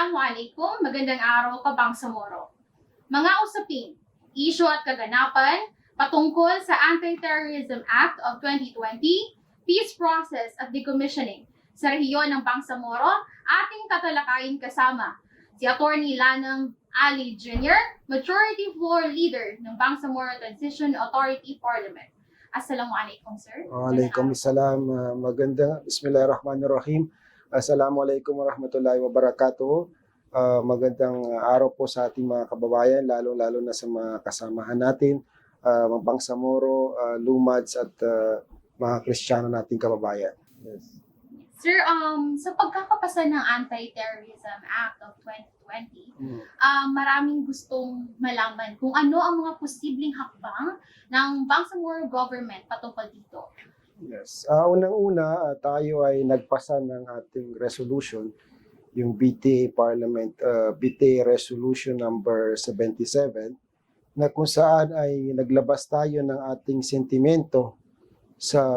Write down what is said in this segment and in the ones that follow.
Assalamualaikum, magandang araw ka Bangsamoro. Mga usapin, isyu at kaganapan patungkol sa Anti-Terrorism Act of 2020, peace process at decommissioning sa rehiyon ng Bangsamoro, ating tatalakayin kasama si Atty. Lanang Ali Jr., Majority Floor Leader ng Bangsamoro Transition Authority Parliament. Assalamualaikum, sir. Waalaikumsalam. Magandang Bismillahirrahmanirrahim. Assalamualaikum warahmatullahi wabarakatuh. Magandang araw po sa ating mga kababayan, lalo-lalo na sa mga kasamahan natin, mga Bangsamoro, Lumads at mga Kristiyano nating kababayan. Yes. Sir, sa pagkakapasa ng Anti-Terrorism Act of 2020, maraming gustong malaman kung ano ang mga posibleng hakbang ng Bangsamoro government patungkol dito. Yes. Unang-una, tayo ay nagpasa ng ating resolution, yung BTA Parliament, BTA Resolution number 77, na kung saan ay naglabas tayo ng ating sentimento sa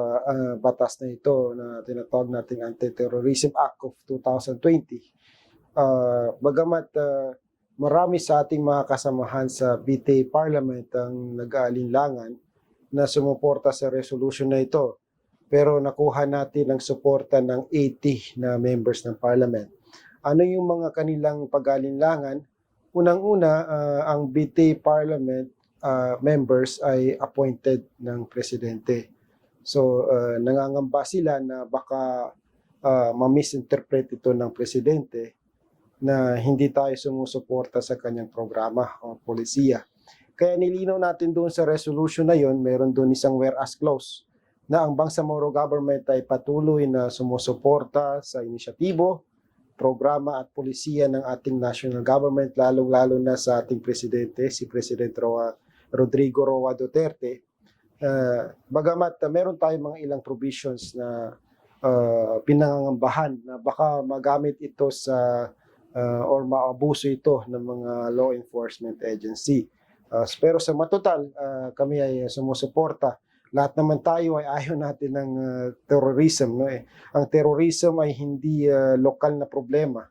batas na ito na tinatawag nating Anti-Terrorism Act of 2020. Bagamat marami sa ating mga kasamahan sa BTA Parliament ang nag-aalinlangan na sumuporta sa resolution na ito, pero nakuha natin ang suporta ng 80 na members ng Parliament. Ano yung mga kanilang pag-aalinlangan? Unang-una, ang BTA Parliament members ay appointed ng Presidente. So, nangangamba sila na baka ma-misinterpret ito ng Presidente na hindi tayo sumusuporta sa kanyang programa o polisiya. Kaya nilinaw natin doon sa resolution na yon, meron doon isang whereas clause na ang Bangsamoro government ay patuloy na sumusuporta sa inisyatibo, programa at polisiya ng ating national government, lalong-lalo na sa ating Presidente, si President Rodrigo Roa Duterte. Bagamat meron tayong mga ilang provisions na pinangangambahan na baka magamit ito sa or maabuso ito ng mga law enforcement agency. Pero sa matotal, kami ay sumusuporta. Lahat naman tayo ay ayaw natin ng terrorism. No? Ang terrorism ay hindi lokal na problema,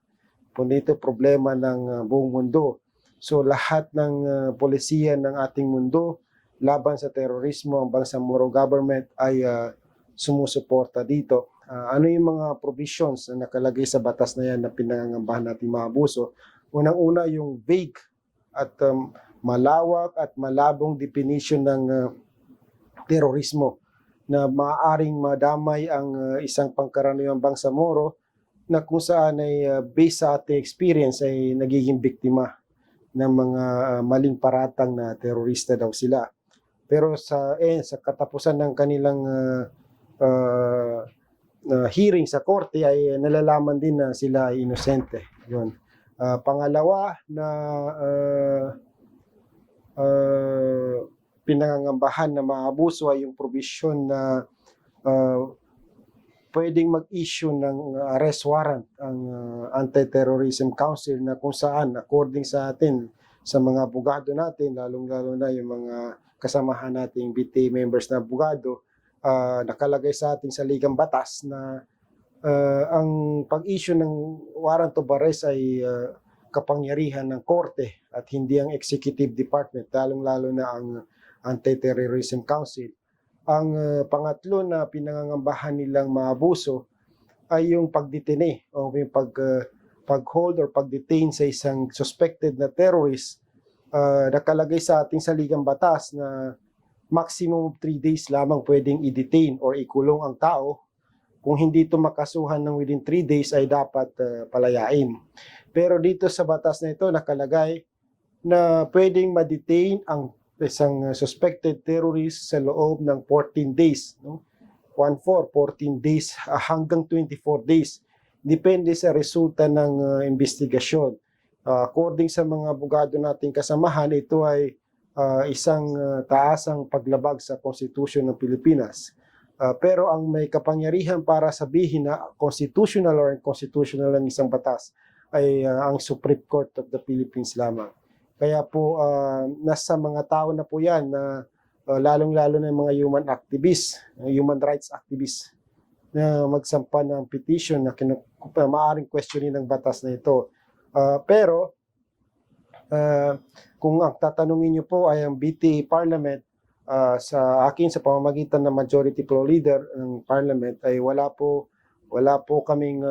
kundi ito problema ng buong mundo. So lahat ng polisiya ng ating mundo laban sa terorismo, ang Bangsamoro government ay sumusuporta dito. Ano yung mga provisions na nakalagay sa batas na yan na pinangangambahan natin mga abuso? Unang-una yung vague at malawak at malabong definition ng terorismo na maaaring madamay ang isang pangkaraniwang Bangsamoro na kung saan ay based sa ating experience ay nagiging biktima ng mga maling paratang na terorista daw sila. Pero sa katapusan ng kanilang hearing sa korte ay nalalaman din na sila ay inosente. Yun. Pangalawa na pinangangambahan na maabuso ay yung provision na pwedeng mag-issue ng arrest warrant ang Anti-Terrorism Council na kung saan according sa atin, sa mga abogado natin, lalong-lalo na yung mga kasamahan nating BTA members na abogado, nakalagay sa ating saligang batas na ang pag-issue ng warrant of arrest ay kapangyarihan ng korte at hindi ang executive department, lalong-lalo na ang Anti-Terrorism Council. Ang pangatlo na pinangangambahan nilang maabuso ay yung pagdetene o yung pag-hold or pag-detain sa isang suspected na terrorist. Nakalagay sa ating saligang batas na maximum of 3 days lamang pwedeng i-detain or ikulong ang tao. Kung hindi ito makasuhan ng within 3 days ay dapat palayain. Pero dito sa batas na ito nakalagay na pwedeng ma-detain ang isang suspected terrorist sa loob ng 14 days. No? 14 days hanggang 24 days. Depende sa resulta ng investigasyon. According sa mga abogado nating kasamahan, ito ay isang taasang paglabag sa Constitution ng Pilipinas. Pero ang may kapangyarihan para sabihin na constitutional or unconstitutional ang isang batas ay ang Supreme Court of the Philippines lamang. Kaya po nasa mga tao na po yan na lalong-lalo na mga human activists, human rights activists na magsampa ng petition na maaaring questionin ng batas na ito. Pero kung ang tatanungin niyo po ay ang BTA Parliament, sa akin sa pamamagitan ng Majority Floor Leader ng Parliament ay wala po kaming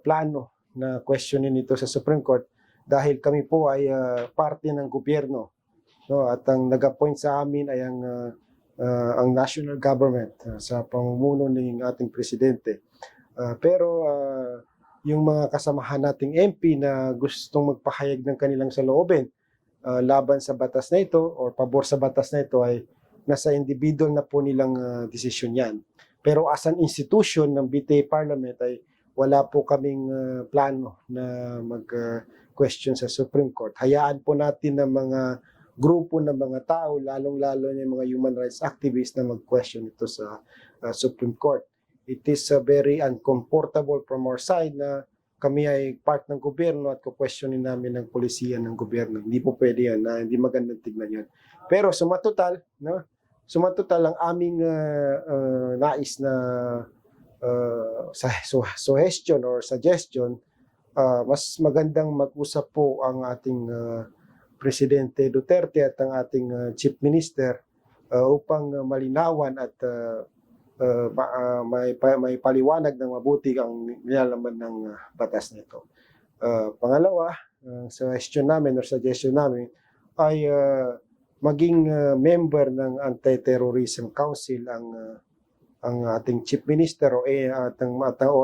plano na questionin ito sa Supreme Court dahil kami po ay parte ng gobyerno, no, at ang nag-appoint sa amin ay ang national government sa pamumuno ng ating presidente. Pero yung mga kasamahan nating MP na gustong magpahayag ng kanilang saloobin laban sa batas na ito or pabor sa batas na ito ay nasa individual na po nilang desisyon yan. Pero as an institution ng BTA Parliament ay wala po kaming plano na mag-question sa Supreme Court. Hayaan po natin ng mga grupo ng mga tao, lalong-lalo na yung mga human rights activists na mag-question ito sa Supreme Court. It is very uncomfortable from our side na kami ay part ng gobyerno at questionin namin ng polisiya ng gobyerno. Hindi po pwede yan, hindi magandang tignan yan. Pero sumatotal, no? Sumatotal ang aming nais na suggestion or suggestion, mas magandang mag-usap po ang ating Presidente Duterte at ang ating Chief Minister upang malinawan at may paliwanag ng mabuti ang nilalaman ng batas nito. Pangalawa, suggestion namin ay maging member ng Anti-Terrorism Council ang ating Chief Minister o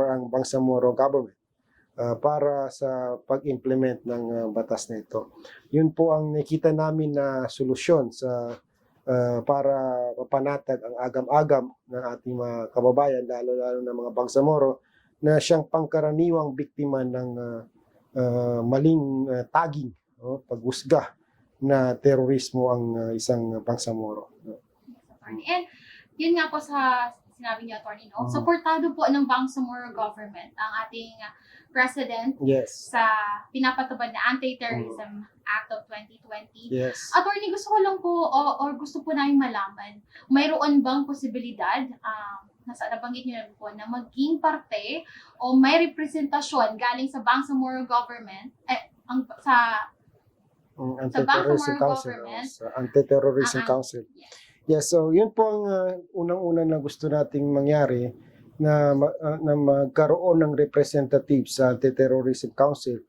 ang Bangsamoro government para sa pag-implement ng batas na ito. Yun po ang nakita namin na solusyon para mapanatag ang agam-agam ng ating mga kababayan, lalo-lalo na mga Bangsamoro, na siyang pangkaraniwang biktima ng maling tagging, paghusga na terorismo ang isang Bangsamoro. And yun nga po sa sinabi niyo, Atty. No? Suportado po ng Bangsamoro government ang ating President Yes. sa pinapatupad na Anti-Terrorism Act of 2020. Yes. Attorney, gusto ko lang po or gusto po namin malaman, mayroon bang posibilidad, nabanggit niyo na po, na maging parte o may representasyon galing sa Bangsamoro government sa Anti-Terrorism Council, government, sa Anti-Terrorism Council. Yes, so yun po ang unang-una na gusto nating mangyari na magkaroon ng representative sa Anti-Terrorism Council.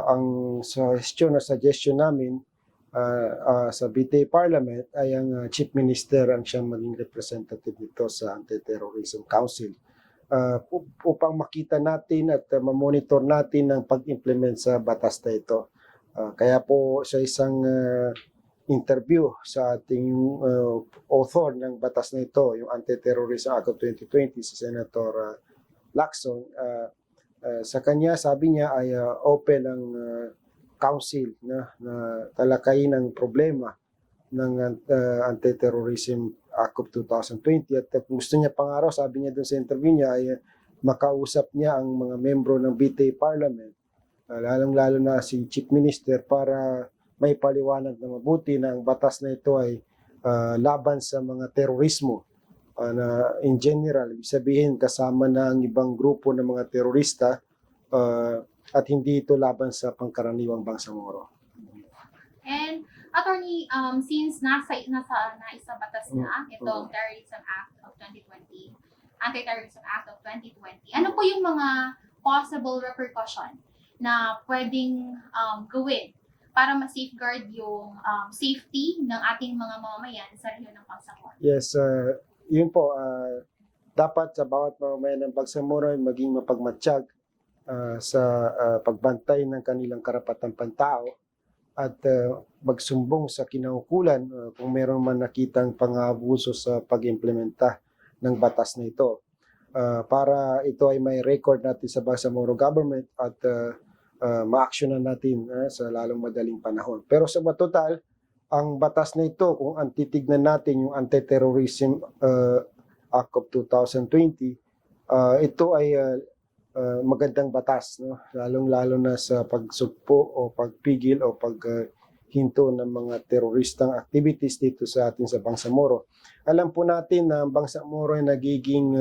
Ang suggestion namin sa BTA Parliament ay ang Chief Minister ang siyang maging representative nito sa Anti-Terrorism Council upang makita natin at mamonitor natin ang pag-implement sa batas na ito. Kaya po sa isang interview sa ating author ng batas na ito, yung Anti-Terrorism Act of 2020, si Senator Lacson, sa kanya, sabi niya ay open ang council na talakayin ang problema ng Anti-Terrorism Act of 2020 at gusto niya pangaraw, sabi niya dun sa interview niya ay makausap niya ang mga membro ng BTA Parliament, lalong-lalo na si Chief Minister, para may paliwanag na mabuti na ang batas na ito ay laban sa mga terorismo na in general, ibig sabihin kasama na ang ibang grupo ng mga terorista at hindi ito laban sa pangkaraniwang Bangsamoro. And Attorney, since naisa batas na itong Terrorism Act of 2020, Anti-Terrorism Act of 2020, ano po yung mga possible repercussion na pwedeng gawin para ma-safeguard yung safety ng ating mga mamamayan sa rehiyon ng Bangsamoro? Yes, yun po. Dapat sa bawat mamamayan ng Bangsamoro ay maging mapagmatsyag sa pagbantay ng kanilang karapatang pantao at magsumbong sa kinaukulan kung meron man nakitang pang-abuso sa pag-implementa ng batas na ito. Para ito ay may record natin sa Bangsamoro government at ma-actionan natin sa lalong madaling panahon. Pero sa matotal, ang batas na ito, kung titignan natin yung Anti-Terrorism Act of 2020, ito ay magandang batas, no? Lalong-lalo na sa pagsugpo o pagpigil o paghinto ng mga teroristang activities dito sa atin sa Bangsamoro. Alam po natin na ang Bangsamoro ay nagiging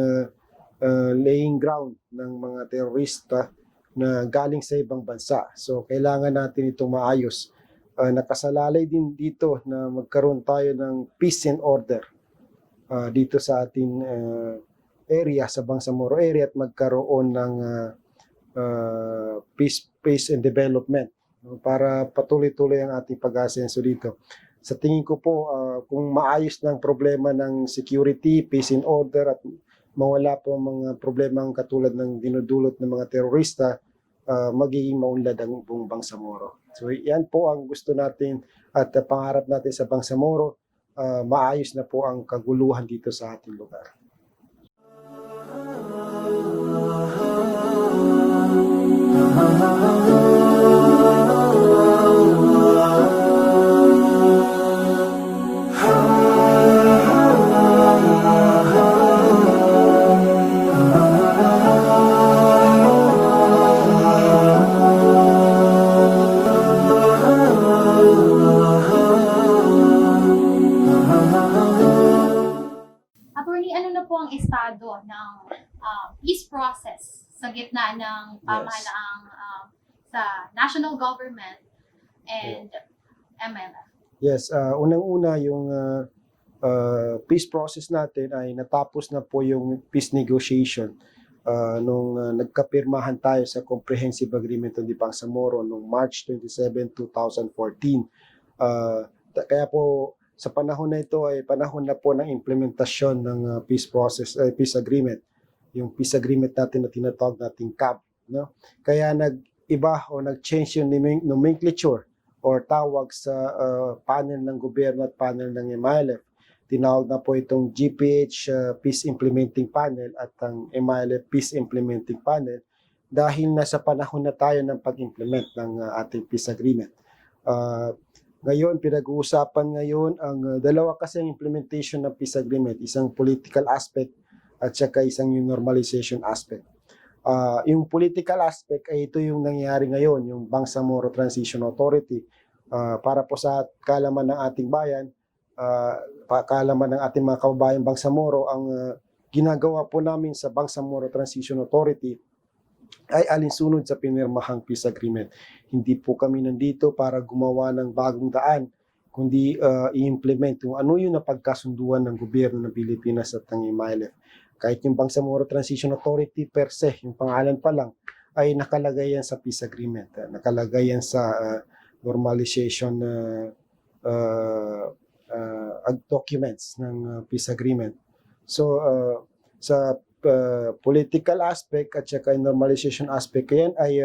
laying ground ng mga terorista na galing sa ibang bansa. So kailangan natin itong maayos. Nakasalalay din dito na magkaroon tayo ng peace and order dito sa ating area, sa Bangsamoro area, at magkaroon ng peace and development para patuloy-tuloy ang ating pag-asenso dito. Sa tingin ko po, kung maayos ng problema ng security, peace and order, at mawala po mga problemang katulad ng dinudulot ng mga terorista, magiging maunlad ang buong Bangsamoro. So yan po ang gusto natin at pangarap natin sa Bangsamoro, maayos na po ang kaguluhan dito sa ating lugar. Attorney, ano na po ang estado ng peace process sa gitna ng pamahalaang sa national government and MILF? Yes, unang-una yung peace process natin ay natapos na po yung peace negotiation nung nagkapirmahan tayo sa Comprehensive Agreement on the Bangsamoro noong March 27, 2014. Kaya po sa panahon na ito ay panahon na po ng implementasyon ng peace process, peace agreement. Yung peace agreement natin na tinatawag nating CAB, no? Kaya nag-iba o nag-change yung nomenclature or tawag sa panel ng gobyerno at panel ng MILF. Tinawag na po itong GPH Peace Implementing Panel at ang MILF Peace Implementing Panel dahil nasa panahon na tayo ng pag-implement ng ating peace agreement. Ngayon, pinag-uusapan ngayon ang dalawa kasi ang implementation ng peace agreement, isang political aspect at saka isang yung normalization aspect. Yung political aspect ay ito yung nangyayari ngayon, yung Bangsamoro Transition Authority. Para po sa kaalaman ng ating bayan, kaalaman ng ating mga kababayang Bangsamoro, ang ginagawa po namin sa Bangsamoro Transition Authority ay alinsunod sa pinirmahang peace agreement. Hindi po kami nandito para gumawa ng bagong daan, kundi i-implement yung ano yung napagkasunduan ng gobyerno ng Pilipinas at ng MILF. Kahit yung Bangsamoro Transition Authority per se, yung pangalan pa lang, ay nakalagay yan sa peace agreement. Nakalagay yan sa normalization documents ng peace agreement. So, sa political aspect at saka normalization aspect, yan ay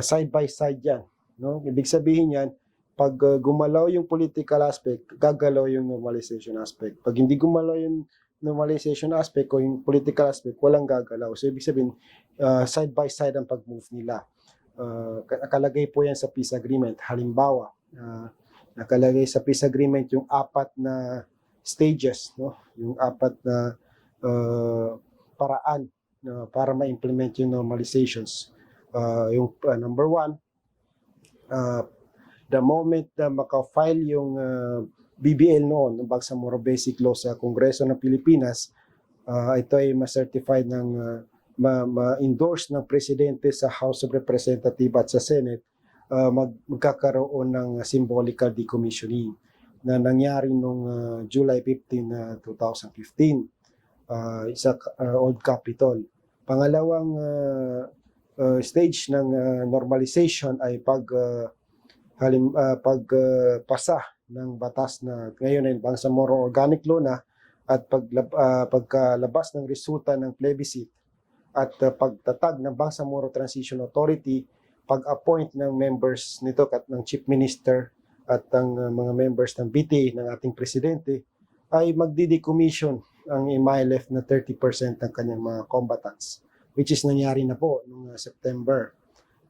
side by side yan. No? Ibig sabihin yan, pag gumalaw yung political aspect, gagalaw yung normalization aspect. Pag hindi gumalaw yung normalization aspect o yung political aspect, walang gagalaw. So, ibig sabihin, side by side ang pag-move nila. Nakalagay po yan sa peace agreement. Halimbawa, nakalagay sa peace agreement yung 4 na stages, no? Yung 4 na paraan para ma-implement yung normalizations. Yung number 1, the moment na maka-file yung BBL noon, ng Bangsamoro Basic Law sa Kongreso ng Pilipinas, ito ay ma-certified ng ma-endorse ng Presidente sa House of Representatives at sa Senate, magkakaroon ng symbolical decommissioning na nangyari noong July 15, 2015 sa Old Capitol. Pangalawang stage ng normalization ay pagpasa ng batas na ngayon ay Bangsamoro Organic Law na at pagkalabas ng resulta ng plebiscite at pagtatag ng Bangsamoro Transition Authority, pag-appoint ng members nito at ng Chief Minister at ang mga members ng BTA ng ating Presidente ay magdi-decommission ang MILF na 30% ng kanyang mga combatants, which is nangyari na po noong September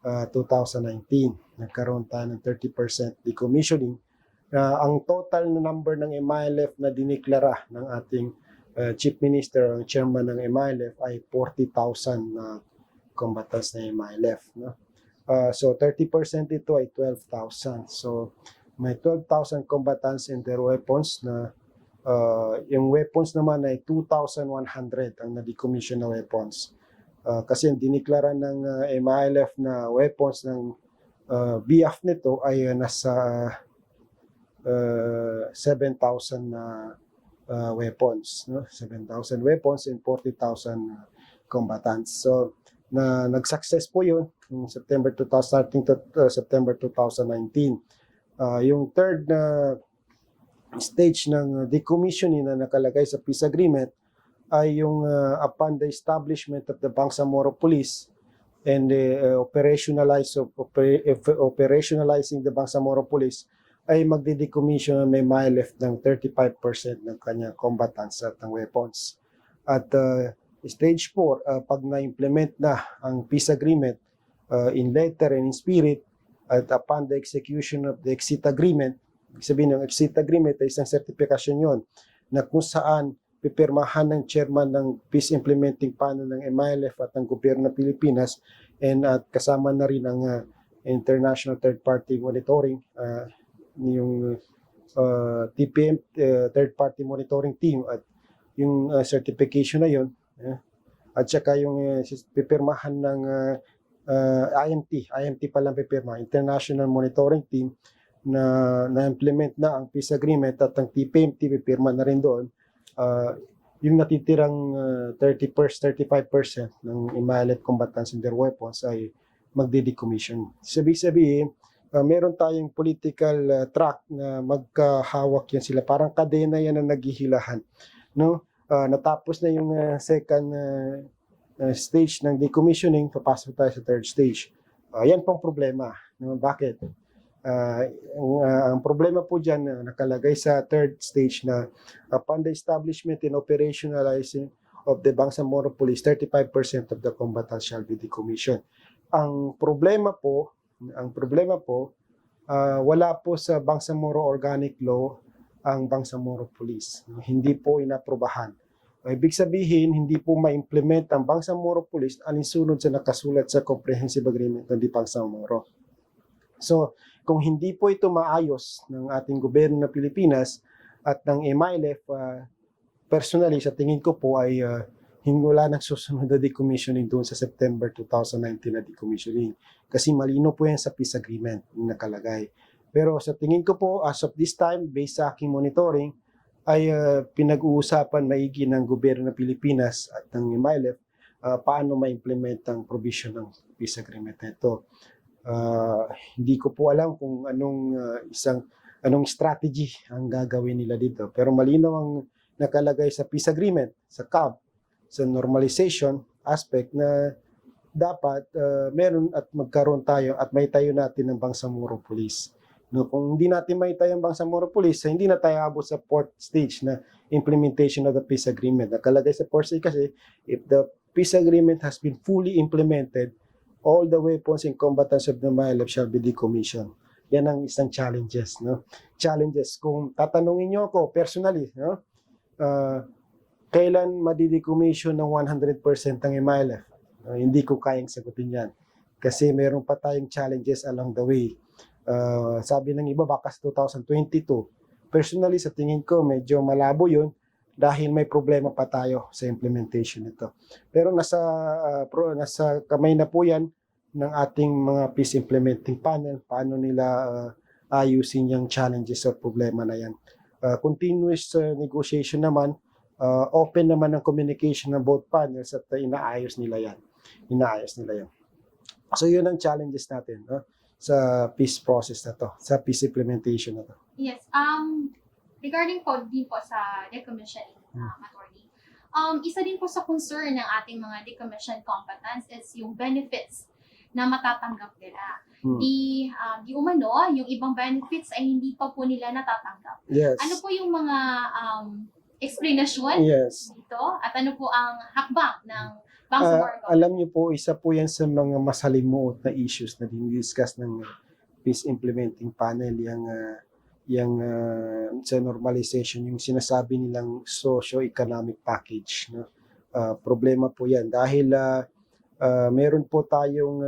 2019. Nagkaroon tayo ng 30% decommissioning. Ang total na number ng MILF na diniklara ng ating Chief Minister, ang chairman ng MILF, ay 40,000 na combatants na MILF. No? So 30% ito ay 12,000. So may 12,000 combatants and their weapons na yung weapons naman ay 2,100 ang na-decommission na weapons. Kasi ang diniklara ng MILF na weapons ng BF nito ay nasa 7,000 na weapons, no? 7,000 weapons and 40,000 combatants. So nag-success po 'yun noong September 2000 starting to September 2019. Yung third na stage ng decommissioning na nakalagay sa peace agreement ay yung upon the establishment of the Bangsamoro Police and operationalizing the Bangsamoro Police ay magde-decommission may MILF ng 35% ng kanyang combatants at ng weapons. At stage 4, pag na-implement na ang peace agreement in letter and in spirit at upon the execution of the exit agreement, sabihin ng exit agreement ay isang certification yon na kung saan pipirmahan ng chairman ng peace implementing panel ng MILF at ng gobyerno ng Pilipinas and at kasama na rin ang international third party monitoring yung TPM third party monitoring team at yung certification na yon at saka yung pipirmahan ng IMT pa lang pipirma, International Monitoring Team na implement na ang peace agreement at ang TPMT pipirma na rin doon. Yung natitirang 35% ng MILF combatants and their weapons ay magde-decommission. Sabihin, meron tayong political track na magkahawak yan sila. Parang kadena yan na naghihilahan. No? Natapos na yung second stage ng decommissioning, papasok tayo sa third stage. Yan pong problema. No? Bakit? Ang problema po dyan nakalagay sa third stage na upon the establishment and operationalizing of the Bangsamoro Police, 35% of the combatants shall be decommissioned. Ang problema po, wala po sa Bangsamoro Organic Law ang Bangsamoro Police. Hindi po inaprobahan. Ibig sabihin, hindi po ma-implement ang Bangsamoro Police alinsunod sa nakasulat sa Comprehensive Agreement ng Bangsamoro. So, kung hindi po ito maayos ng ating gobyerno ng Pilipinas at ng MILF, personally, sa tingin ko po ay wala nang susunod na decommissioning doon sa September 2019 na decommissioning. Kasi malino po yan sa peace agreement na nakalagay. Pero sa tingin ko po, as of this time, based sa aking monitoring, ay pinag-uusapan maigi ng gobyerno ng Pilipinas at ng MILF paano ma-implement ang provision ng peace agreement na ito. Hindi ko po alam kung anong strategy ang gagawin nila dito. Pero malinaw ang nakalagay sa peace agreement, sa CAB, sa normalization aspect na dapat meron at magkaroon tayo at may tayo natin ng Bangsamoro Police. No, kung hindi natin may tayo ng Bangsamoro Police, hindi na tayo abot sa fourth stage na implementation of the peace agreement. Nakalagay sa fourth stage kasi if the peace agreement has been fully implemented, all the weapons and combatants of the MILF shall be decommissioned. Yan ang isang challenges, no? Challenges. Kung tatanungin niyo ako personally, no? Kailan madi-decommission ng 100% ng MILF? Hindi ko kayang sagutin yan. Kasi meron pa tayong challenges along the way. Sabi ng iba baka sa 2022. Personally, sa tingin ko medyo malabo yun dahil may problema pa tayo sa implementation nito. Pero nasa kamay na po yan ng ating mga peace implementing panel, paano nila ayusin yung challenges at problema na yan. Continuous negotiation naman, open naman ang communication ng both panels at inaayos nila yan. So yun ang challenges natin, no? Sa peace process na to, sa peace implementation na to. Yes. Regarding po din po sa decommissioning, attorney, isa din po sa concern ng ating mga decommissioned combatants is yung benefits na matatanggap nila. Di umano, yung ibang benefits ay hindi pa po nila natatanggap. Yes. Ano po yung mga explanation dito? At ano po ang hakbang ng Bangsamoro? Alam niyo po, isa po yan sa mga masalimuot na issues na dinidiscuss ng peace implementing panel, yung sa normalization, yung sinasabi nilang socio-economic package. No? Problema po yan dahil meron po tayong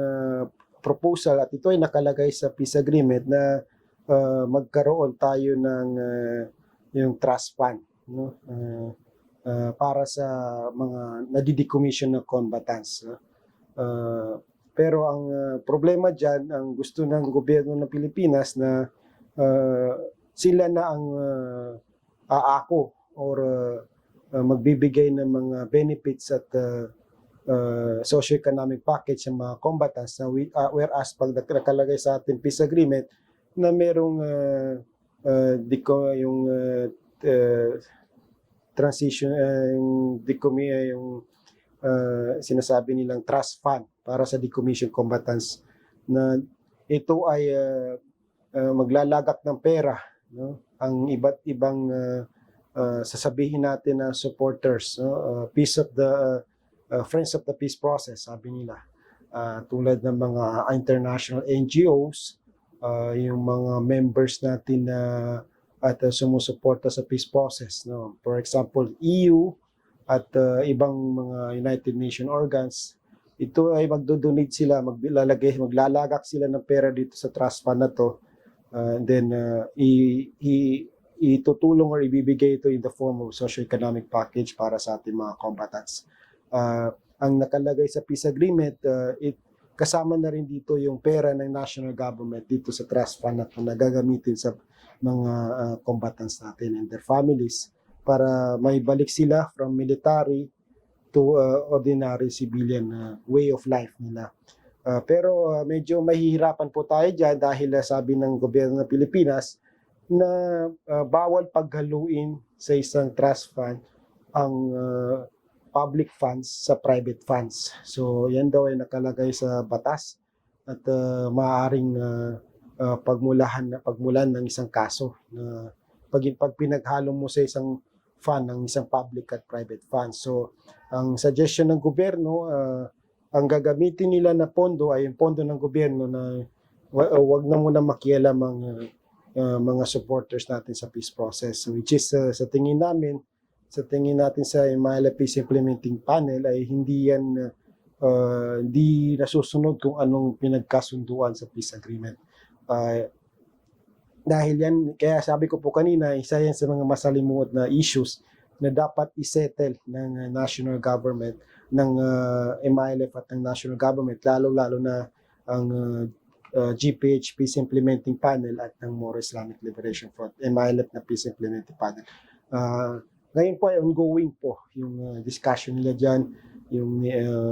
proposal at ito ay nakalagay sa peace agreement na magkaroon tayo ng yung trust fund. No? para sa mga nadi-decommission na combatants. Pero ang problema dyan, ang gusto ng gobyerno ng Pilipinas na sila na ang aako or magbibigay ng mga benefits at socio-economic package sa mga combatants na whereas pag nakalagay sa ating peace agreement na merong transition, yung sinasabi nilang trust fund para sa decommission combatants na ito ay maglalagak ng pera, no? Ang iba't ibang sasabihin natin na supporters, no? Peace of the friends of the peace process, sabi nila, tulad ng mga international NGOs, yung mga members natin na at sumusuporta sa peace process, no? For example, EU at ibang mga United Nations organs, ito ay magdo-donate sila, maglalagak sila ng pera dito sa trust fund na to, and then itutulong or ibibigay ito in the form of socio-economic package para sa ating mga combatants. Ang nakalagay sa peace agreement, kasama na rin dito yung pera ng national government dito sa trust fund na nagagamitin sa mga combatants natin and their families para maibalik sila from military to ordinary civilian way of life nila. Pero medyo mahihirapan po tayo dyan dahil sabi ng gobyerno ng Pilipinas na bawal paghaluin sa isang trust fund ang public funds sa private funds. So yan daw ay nakalagay sa batas at maaaring pagmulan ng isang kaso na pag pinaghalo mo sa isang fund ng isang public at private fund. So ang suggestion ng gobyerno, ang gagamitin nila na pondo ay yung pondo ng gobyerno na wag na muna makialam ang mga supporters natin sa peace process. So, which is sa tingin natin sa MILF Peace Implementing Panel ay hindi nasusunod kung anong pinagkasunduan sa peace agreement. Dahil yan, kaya sabi ko po kanina, isa yan sa mga masalimuot na issues na dapat isettle ng national government, ng MILF at ng national government, lalo-lalo na ang GPH Peace Implementing Panel at ng Moro Islamic Liberation Front, MILF na Peace Implementing Panel. Ngayon po ay ongoing po yung discussion nila dyan, yung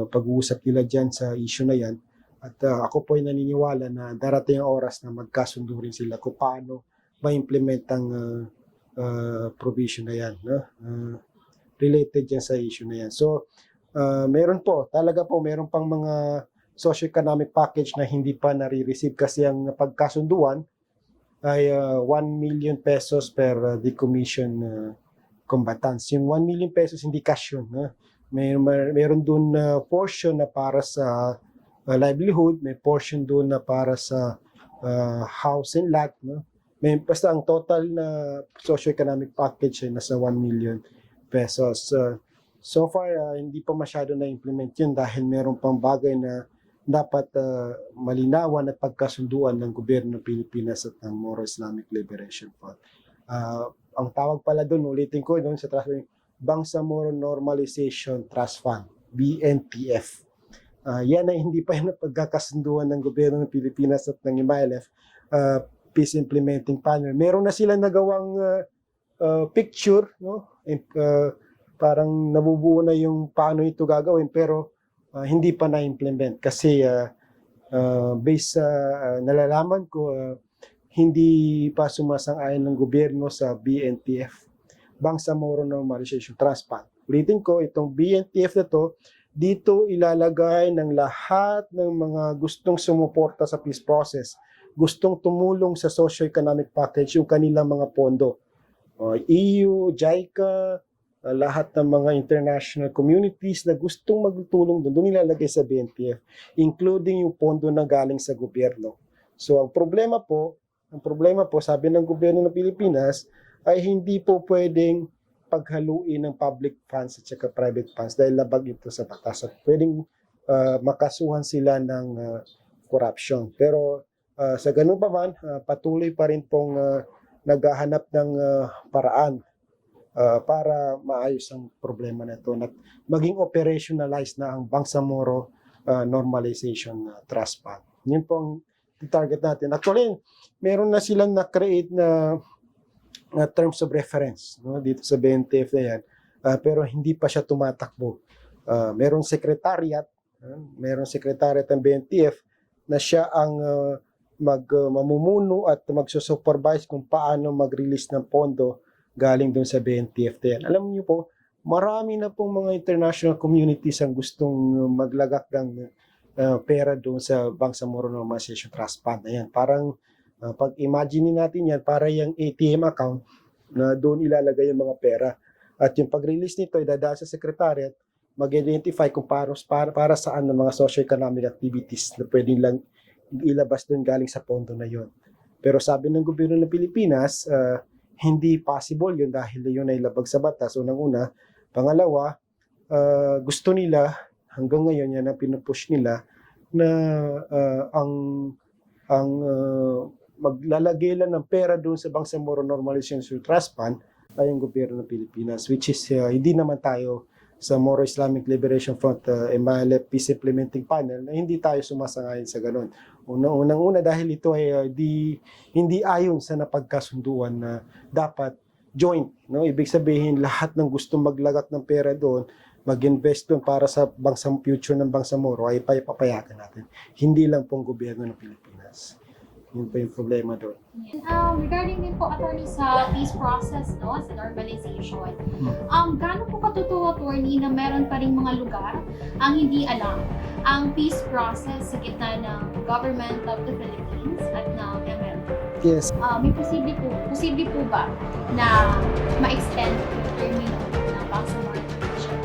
pag-uusap nila dyan sa issue na yan. At ako po ay naniniwala na darating ang oras na magkasundo rin sila kung paano ma-implement ang provision na yan, no? Related yan sa issue na yan. So, meron pang mga socio-economic package na hindi pa nare-receive kasi ang pagkasunduan ay 1 million pesos per decommission combatants. Yung 1 million pesos hindi cash yun. Meron dun portion na para sa livelihood, may portion doon na para sa house and lot, no? Basta ang total na socio-economic package ay nasa 1 million pesos. So far, hindi pa masyado na-implement yun dahil meron pang bagay na dapat malinawan at pagkasunduan ng gobyerno ng Pilipinas at ng Moro Islamic Liberation Front. Ang tawag pala doon, ulitin ko doon sa trust fund, Bangsamoro Normalization Trust Fund, BNTF. Yan ay hindi pa yan pagkakasunduan ng gobyerno ng Pilipinas at ng MILF Peace Implementing Panel. Meron na sila nagawang picture, no? Parang nabubuo na yung paano ito gagawin pero hindi pa na-implement kasi based sa nalalaman ko, hindi pa sumasang-ayon ng gobyerno sa BNTF, Bangsamoro Normalization Trust Fund. Ulitin ko, itong BNTF na to, dito ilalagay ng lahat ng mga gustong sumuporta sa peace process, gustong tumulong sa socio-economic package, yung kanilang mga pondo. EU, JICA, lahat ng mga international communities na gustong magtulong doon nilalagay sa BNTF, including yung pondo na galing sa gobyerno. So ang problema po, sabi ng gobyerno ng Pilipinas, ay hindi po pwedeng paghaluin ng public funds at saka private funds dahil labag ito sa batas at pwedeng makasuhan sila ng corruption. Pero sa ganun pa man, patuloy pa rin pong naghahanap ng paraan para maayos ang problema na ito at maging operationalized na ang Bangsamoro Normalization Trust Fund. Yun po ang target natin. Actually, meron na silang na-create na terms of reference, no, dito sa BNTF na yan, pero hindi pa siya tumatakbo. Merong secretariat ng BNTF na siya ang mamumuno at magsusupervise kung paano mag-release ng pondo galing doon sa BNTF na yan. Alam niyo po, marami na pong mga international communities ang gustong maglagak ng pera doon sa Bangsamoro Normalization Trust Fund. Ayan, parang pag-imagine natin yan, para yung ATM account na doon ilalagay yung mga pera. At yung pag-release nito ay dadaan sa secretariat, mag-identify kung para saan ng mga socio-economic activities na pwedeng lang ilabas doon galing sa pondo na yon. Pero sabi ng gobyerno ng Pilipinas, hindi possible yun dahil yun ay labag sa batas. Unang-una. Pangalawa, gusto nila, hanggang ngayon yan ang pinupush nila, na ang maglalagay lang ng pera doon sa Bangsamoro Normalization Trust Fund ay ang gobyerno ng Pilipinas, which is hindi naman tayo sa Moro Islamic Liberation Front, MILF Peace Implementing Panel, na hindi tayo sumasangayon sa ganun. Unang-una dahil ito ay hindi ayon sa napagkasunduan na dapat joint. No? Ibig sabihin, lahat ng gusto maglagak ng pera doon, mag-invest doon para sa future ng Bangsamoro ay papayagan natin. Hindi lang pong gobyerno ng Pilipinas. Yun pa yung problema doon. Regarding din po, attorney, sa peace process, no, sa normalization, gaano po katotoo, attorney, na meron pa rin mga lugar ang hindi alam ang peace process sa gitna ng government of the Philippines at ng MILF? Yes. May posible po ba na ma-extend yung termino ng Bangsamoro Normalization